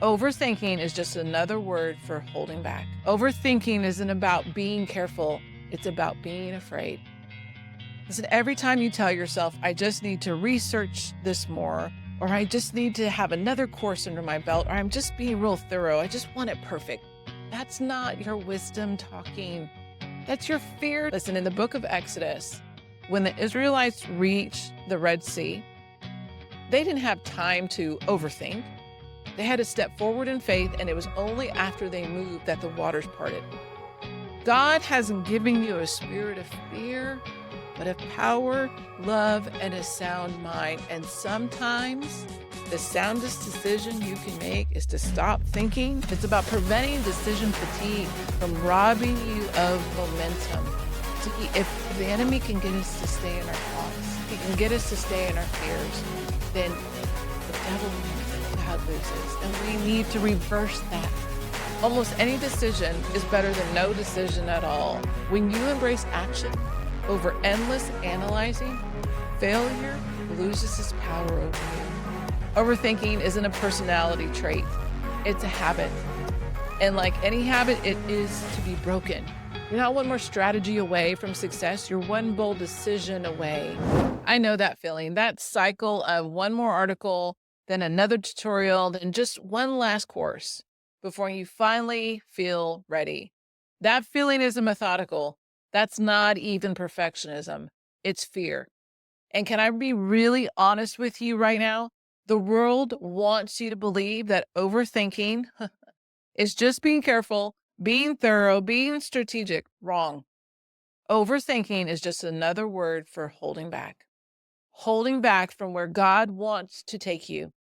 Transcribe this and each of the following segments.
Overthinking is just another word for holding back. Overthinking isn't about being careful, it's about being afraid. Listen, every time you tell yourself, I just need to research this more, or I just need to have another course under my belt, or I'm just being real thorough, I just want it perfect. That's not your wisdom talking. That's your fear. Listen, in the book of Exodus, when the Israelites reached the Red Sea, they didn't have time to overthink. They had to step forward in faith, and it was only after they moved that the waters parted. God hasn't given you a spirit of fear, but of power, love, and a sound mind. And sometimes the soundest decision you can make is to stop thinking. It's about preventing decision fatigue from robbing you of momentum. See, if the enemy can get us to stay in our thoughts, he can get us to stay in our fears, then the devil wins, God loses. And we need to reverse that. Almost any decision is better than no decision at all. When you embrace action over endless analyzing, failure loses its power over you. Overthinking isn't a personality trait, it's a habit. And like any habit, it is to be broken. You're not one more strategy away from success, you're one bold decision away. I know that feeling, that cycle of one more article, then another tutorial, then just one last course before you finally feel ready. That feeling isn't methodical. That's not even perfectionism. It's fear. And can I be really honest with you right now? The world wants you to believe that overthinking is just being careful, being thorough, being strategic. Wrong. Overthinking is just another word for holding back from where God wants to take you.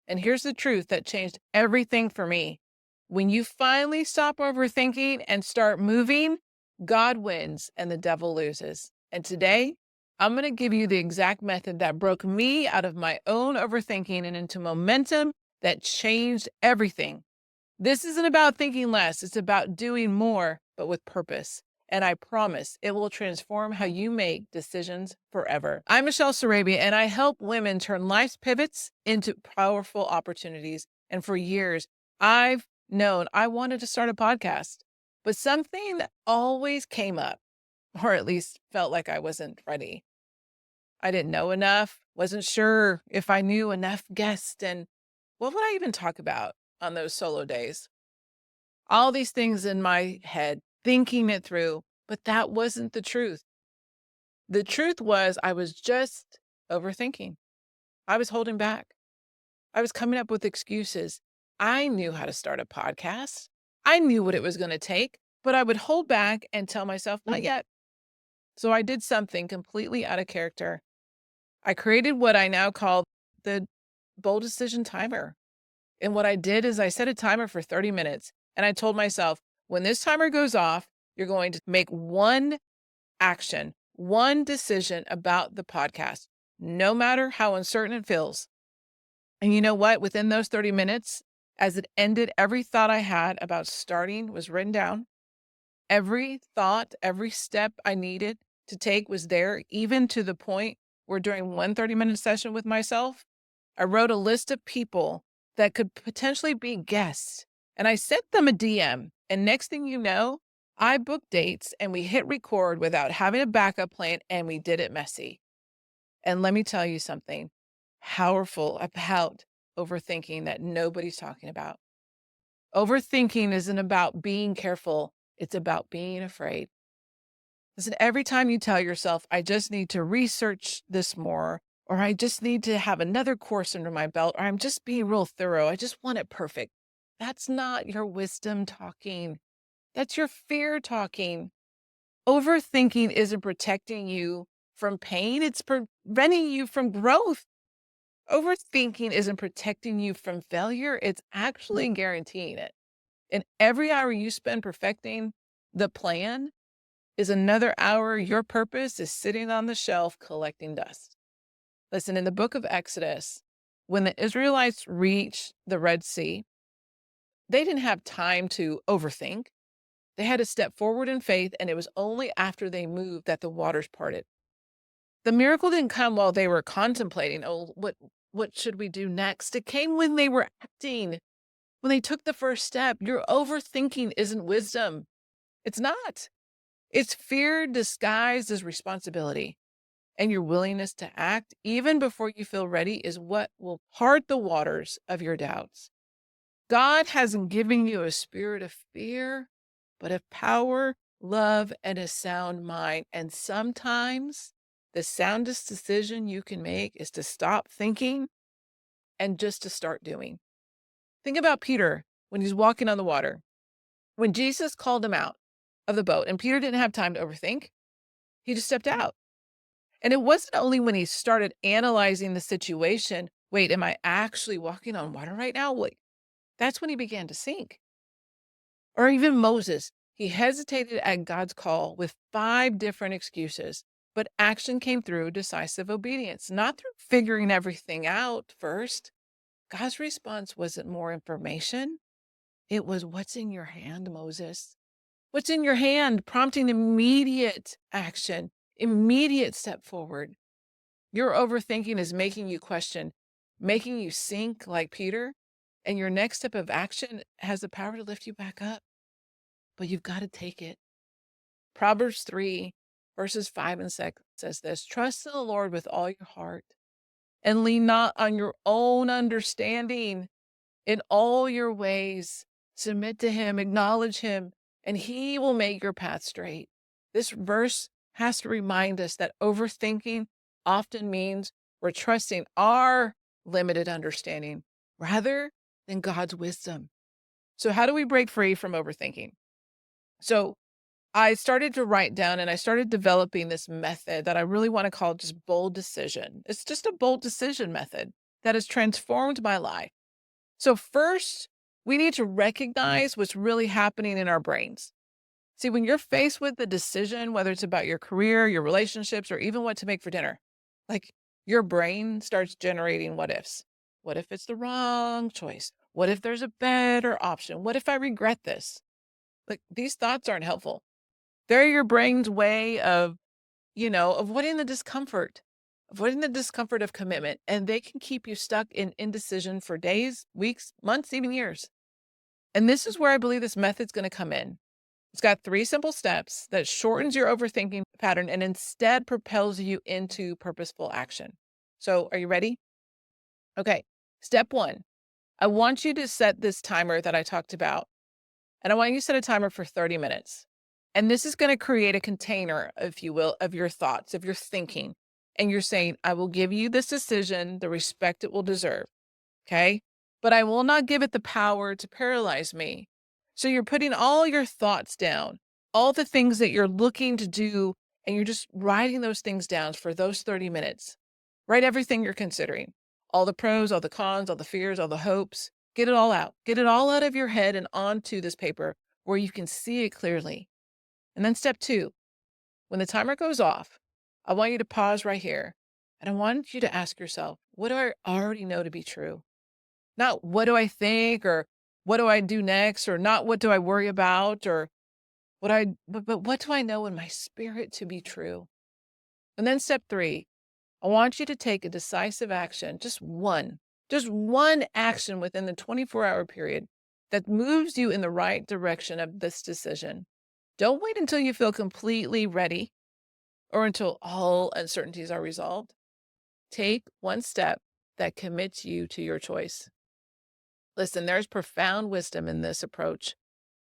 And here's the truth that changed everything for me. When you finally stop overthinking and start moving, God wins and the devil loses. And today, I'm going to give you the exact method that broke me out of my own overthinking and into momentum that changed everything. This isn't about thinking less, it's about doing more, but with purpose. And I promise it will transform how you make decisions forever. I'm Michelle Sarabia, and I help women turn life's pivots into powerful opportunities. And for years, I've known I wanted to start a podcast, but something always came up, or at least felt like I wasn't ready. I didn't know enough, wasn't sure if I knew enough guests, and what would I even talk about on those solo days? All these things in my head, thinking it through, but that wasn't the truth. The truth was I was just overthinking. I was holding back. I was coming up with excuses. I knew how to start a podcast. I knew what it was going to take, but I would hold back and tell myself, not yet. So I did something completely out of character. I created what I now call the bold decision timer. And what I did is I set a timer for 30 minutes. And I told myself, when this timer goes off, you're going to make one action, one decision about the podcast, no matter how uncertain it feels. And you know what? Within those 30 minutes, as it ended, every thought I had about starting was written down. Every thought, every step I needed to take was there, even to the point where during one 30-minute session with myself, I wrote a list of people that could potentially be guests. And I sent them a DM. And next thing you know, I booked dates and we hit record without having a backup plan, and we did it messy. And let me tell you something powerful about overthinking that nobody's talking about. Overthinking isn't about being careful, it's about being afraid. Listen, every time you tell yourself, I just need to research this more, or I just need to have another course under my belt, or I'm just being real thorough, I just want it perfect. That's not your wisdom talking. That's your fear talking. Overthinking isn't protecting you from pain, it's preventing you from growth. Overthinking isn't protecting you from failure, it's actually guaranteeing it. And every hour you spend perfecting the plan is another hour your purpose is sitting on the shelf collecting dust. Listen, in the book of Exodus, when the Israelites reached the Red Sea, they didn't have time to overthink. They had to step forward in faith, and it was only after they moved that the waters parted. The miracle didn't come while they were contemplating, oh, what should we do next? It came when they were acting. when they took the first step. Your overthinking isn't wisdom. It's not. It's fear disguised as responsibility. And your willingness to act, even before you feel ready, is what will part the waters of your doubts. God hasn't given you a spirit of fear, but of power, love, and a sound mind. And sometimes the soundest decision you can make is to stop thinking and just to start doing. Think about Peter when he's walking on the water. When Jesus called him out of the boat, and Peter didn't have time to overthink, he just stepped out. And it wasn't only when he started analyzing the situation, wait, am I actually walking on water right now? Wait, that's when he began to sink. Or even Moses, he hesitated at God's call with 5 different excuses, but action came through decisive obedience, not through figuring everything out first. God's response wasn't more information. It was, what's in your hand, Moses? What's in your hand? Prompting immediate action, immediate step forward. Your overthinking is making you question, making you sink like Peter, and your next step of action has the power to lift you back up, but you've got to take it. Proverbs 3, verses 5 and 6 says this: trust in the Lord with all your heart and lean not on your own understanding. In all your ways, submit to him, acknowledge him, and he will make your path straight. This verse has to remind us that overthinking often means we're trusting our limited understanding rather than God's wisdom. So how do we break free from overthinking? So I started to write down and I started developing this method that I really want to call just bold decision. It's just a bold decision method that has transformed my life. So first, we need to recognize what's really happening in our brains. See, when you're faced with the decision, whether it's about your career, your relationships, or even what to make for dinner, like your brain starts generating what ifs. What if it's the wrong choice? What if there's a better option? What if I regret this? Like, these thoughts aren't helpful. They're your brain's way of, avoiding the discomfort, of commitment. And they can keep you stuck in indecision for days, weeks, months, even years. And this is where I believe this method's going to come in. It's got 3 simple steps that shortens your overthinking pattern and instead propels you into purposeful action. So are you ready? Okay. Step 1, I want you to set this timer that I talked about. And I want you to set a timer for 30 minutes. And this is going to create a container, if you will, of your thoughts, of your thinking. And you're saying, I will give you this decision the respect it will deserve. Okay. But I will not give it the power to paralyze me. So you're putting all your thoughts down, all the things that you're looking to do, and you're just writing those things down for those 30 minutes. Write everything you're considering, all the pros, all the cons, all the fears, all the hopes. Get it all out. Get it all out of your head and onto this paper where you can see it clearly. And then step 2, when the timer goes off, I want you to pause right here. And I want you to ask yourself, what do I already know to be true? Not what do I think, or what do I do next, or not what do I worry about, or but what do I know in my spirit to be true? And then step 3, I want you to take a decisive action, just one action within the 24-hour period that moves you in the right direction of this decision. Don't wait until you feel completely ready or until all uncertainties are resolved. Take one step that commits you to your choice. Listen, there's profound wisdom in this approach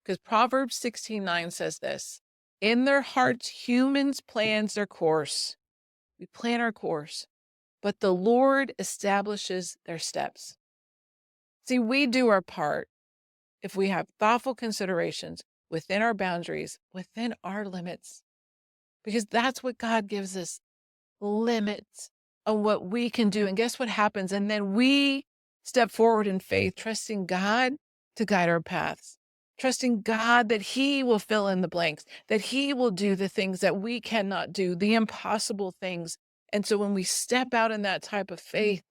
because Proverbs 16:9 says this: in their hearts, humans plans their course. We plan our course, but the Lord establishes their steps. See, we do our part if we have thoughtful considerations within our boundaries, within our limits, because that's what God gives us, limits on what we can do. And guess what happens? And then we step forward in faith, trusting God to guide our paths, trusting God that he will fill in the blanks, that he will do the things that we cannot do, the impossible things. And so when we step out in that type of faith,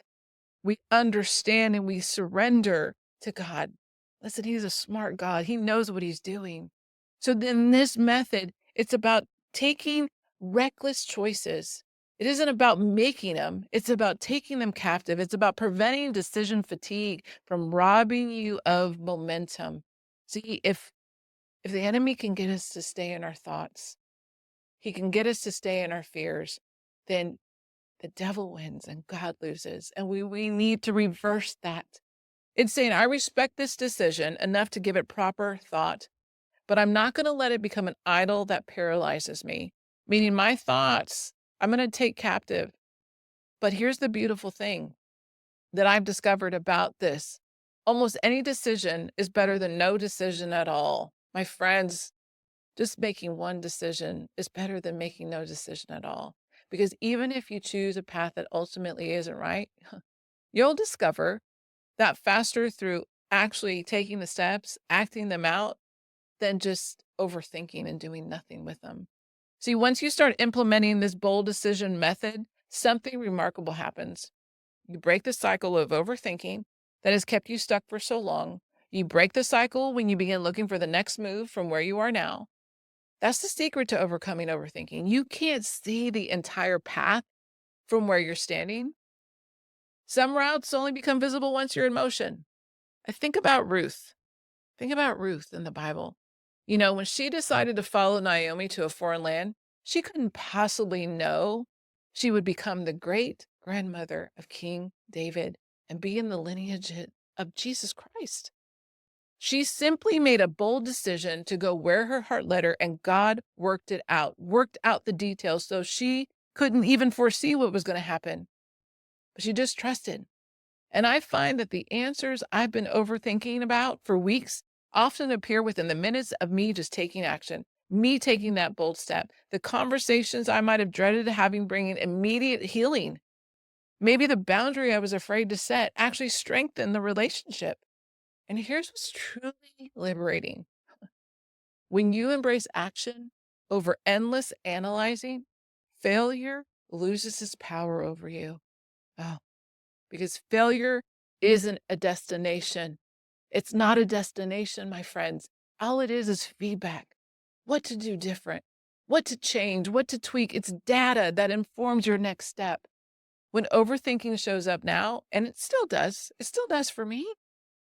we understand and we surrender to God. Listen, he's a smart God. He knows what he's doing. So then this method, it's about taking reckless choices It isn't about making them, it's about taking them captive. It's about preventing decision fatigue from robbing you of momentum. See, if the enemy can get us to stay in our thoughts, he can get us to stay in our fears, then the devil wins and God loses. And we need to reverse that. It's saying, I respect this decision enough to give it proper thought, but I'm not going to let it become an idol that paralyzes me. Meaning my thoughts, I'm going to take captive. But here's the beautiful thing that I've discovered about this. Almost any decision is better than no decision at all. My friends, just making one decision is better than making no decision at all. Because even if you choose a path that ultimately isn't right, you'll discover that faster through actually taking the steps, acting them out, than just overthinking and doing nothing with them. See, once you start implementing this bold decision method, something remarkable happens. You break the cycle of overthinking that has kept you stuck for so long. You break the cycle when you begin looking for the next move from where you are now. That's the secret to overcoming overthinking. You can't see the entire path from where you're standing. Some routes only become visible once you're in motion. I think about Ruth. Think about Ruth in the Bible. You know, when she decided to follow Naomi to a foreign land, she couldn't possibly know she would become the great grandmother of King David and be in the lineage of Jesus Christ. She simply made a bold decision to go where her heart led her, and God worked it out, worked out the details so she couldn't even foresee what was going to happen. But she just trusted. And I find that the answers I've been overthinking about for weeks often appear within the minutes of me just taking action, me taking that bold step. The conversations I might have dreaded having bringing immediate healing. Maybe the boundary I was afraid to set actually strengthened the relationship. And here's what's truly liberating. When you embrace action over endless analyzing, failure loses its power over you. Oh, because failure isn't a destination. It's not a destination, my friends. All it is feedback. What to do different, what to change, what to tweak. It's data that informs your next step. When overthinking shows up now, and it still does for me,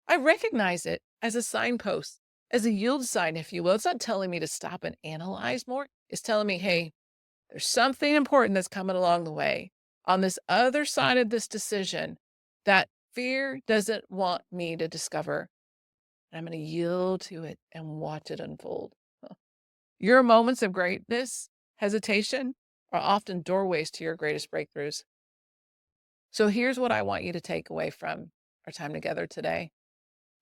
I recognize it as a signpost, as a yield sign, if you will. It's not telling me to stop and analyze more. It's telling me, hey, there's something important that's coming along the way on this other side of this decision that fear doesn't want me to discover. And I'm going to yield to it and watch it unfold. Your moments of greatness, hesitation, are often doorways to your greatest breakthroughs. So here's what I want you to take away from our time together today.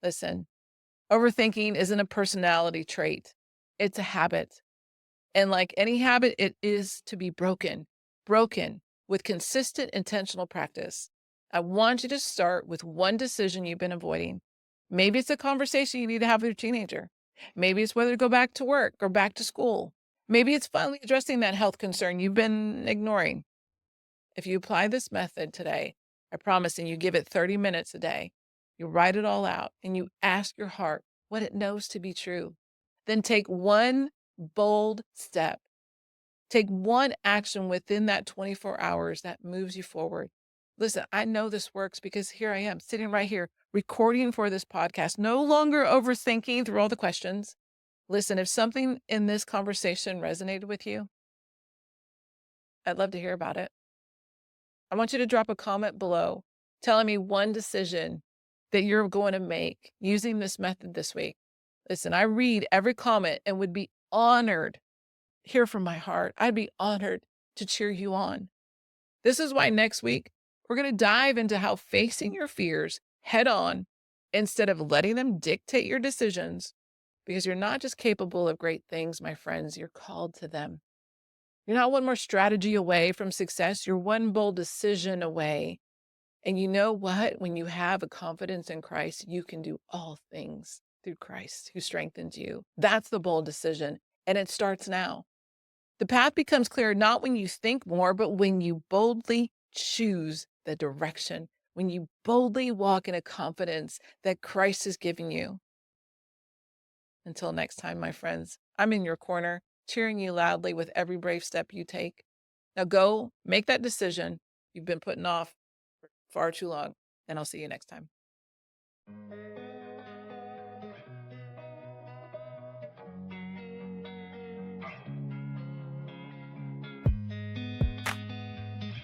Listen, overthinking isn't a personality trait. It's a habit. And like any habit, it is to be broken with consistent intentional practice. I want you to start with one decision you've been avoiding. Maybe it's a conversation you need to have with your teenager. Maybe it's whether to go back to work or back to school. Maybe it's finally addressing that health concern you've been ignoring. If you apply this method today, I promise, and you give it 30 minutes a day, you write it all out and you ask your heart what it knows to be true. Then take one bold step. Take one action within that 24 hours that moves you forward. Listen, I know this works because here I am sitting right here recording for this podcast, no longer overthinking through all the questions. Listen, if something in this conversation resonated with you, I'd love to hear about it. I want you to drop a comment below telling me one decision that you're going to make using this method this week. Listen, I read every comment and would be honored, hear from my heart. I'd be honored to cheer you on. This is why next week, we're going to dive into how facing your fears head on instead of letting them dictate your decisions, because you're not just capable of great things, my friends, you're called to them. You're not one more strategy away from success. You're one bold decision away. And you know what? When you have a confidence in Christ, you can do all things through Christ who strengthens you. That's the bold decision. And it starts now. The path becomes clear not when you think more, but when you boldly choose the direction, when you boldly walk in a confidence that Christ has given you. Until next time, my friends, I'm in your corner, cheering you loudly with every brave step you take. Now go make that decision you've been putting off for far too long, and I'll see you next time.